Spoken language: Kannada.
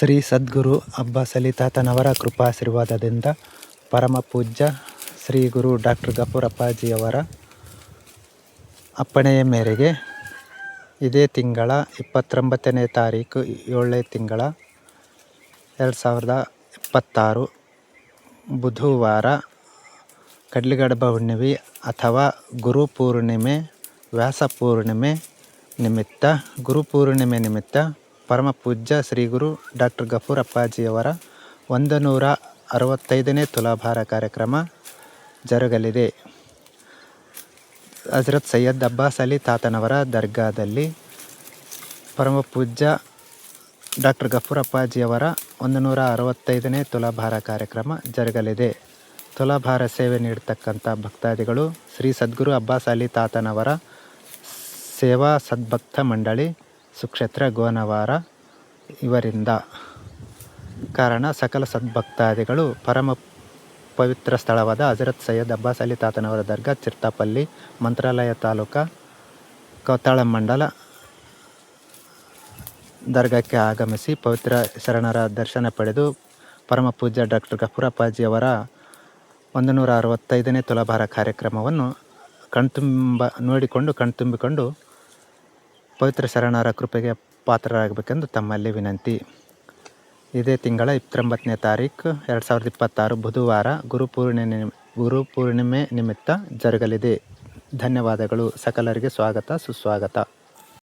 ಶ್ರೀ ಸದ್ಗುರು ಅಬ್ಬಾಸ್ ಅಲಿ ತಾತನವರ ಕೃಪಾಶೀರ್ವಾದದಿಂದ ಪರಮ ಪೂಜ್ಯ ಶ್ರೀ ಗುರು ಡಾಕ್ಟರ್ ಗಫೂರ್ ಅಪ್ಪಾಜಿಯವರ ಅಪ್ಪಣೆಯ ಮೇರೆಗೆ ಇದೇ ತಿಂಗಳ 29ನೇ ತಾರೀಕು 7ನೇ ತಿಂಗಳ 2026 ಬುಧವಾರ ಕಡ್ಲಿಗಡಬ ಹುಣ್ಣಿಮೆ ಅಥವಾ ಗುರುಪೂರ್ಣಿಮೆ ವ್ಯಾಸಪೂರ್ಣಿಮೆ ನಿಮಿತ್ತ ಗುರುಪೂರ್ಣಿಮೆ ನಿಮಿತ್ತ ಪರಮ ಪೂಜ್ಯ ಶ್ರೀ ಗುರು ಡಾಕ್ಟರ್ ಗಫೂರ್ ಅಪ್ಪಾಜಿಯವರ 165ನೇ ತುಲಾಭಾರ ಕಾರ್ಯಕ್ರಮ ಜರುಗಲಿದೆ. ಹಜರತ್ ಸೈಯದ್ ಅಬ್ಬಾಸ್ ಅಲಿ ತಾತನವರ ದರ್ಗಾದಲ್ಲಿ ಪರಮ ಪೂಜ್ಯ ಡಾಕ್ಟರ್ ಗಫೂರ್ ಅಪ್ಪಾಜಿಯವರ 165ನೇ ತುಲಾಭಾರ ಕಾರ್ಯಕ್ರಮ ಜರುಗಲಿದೆ. ತುಲಾಭಾರ ಸೇವೆ ನೀಡತಕ್ಕಂಥ ಭಕ್ತಾದಿಗಳು ಶ್ರೀ ಸದ್ಗುರು ಅಬ್ಬಾಸ್ ಅಲಿ ತಾತನವರ ಸೇವಾ ಸದ್ಭಕ್ತ ಮಂಡಳಿ ಸುಕ್ಷೇತ್ರ ಗೋನವಾರ ಇವರಿಂದ. ಕಾರಣ ಸಕಲ ಸದ್ಭಕ್ತಾದಿಗಳು ಪರಮ ಪವಿತ್ರ ಸ್ಥಳವಾದ ಹಜರತ್ ಸೈಯದ್ ಅಬ್ಬಾಸ್ ಅಲಿ ತಾತನವರ ದರ್ಗಾ ಚಿರ್ತಾಪಲ್ಲಿ ಮಂತ್ರಾಲಯ ತಾಲೂಕಾ ಕೌತಾಳ ಮಂಡಲ ದರ್ಗಾಕ್ಕೆ ಆಗಮಿಸಿ ಪವಿತ್ರ ಶರಣರ ದರ್ಶನ ಪಡೆದು ಪರಮ ಪೂಜ್ಯ ಡಾಕ್ಟರ್ ಗಫೂರ್ ಅಪ್ಪಾಜಿಯವರ 165ನೇ ತುಲಾಭಾರ ಕಾರ್ಯಕ್ರಮವನ್ನು ಕಣ್ತುಂಬಿಕೊಂಡು ಪವಿತ್ರ ಶರಣರ ಕೃಪೆಗೆ ಪಾತ್ರರಾಗಬೇಕೆಂದು ತಮ್ಮಲ್ಲಿ ವಿನಂತಿ. ಇದೇ ತಿಂಗಳ 29ನೇ ತಾರೀಕು 2026 ಬುಧವಾರ ಗುರುಪೂರ್ಣಿಮೆ ನಿಮಿತ್ತ ಜರುಗಲಿದೆ. ಧನ್ಯವಾದಗಳು. ಸಕಲರಿಗೆ ಸ್ವಾಗತ ಸುಸ್ವಾಗತ.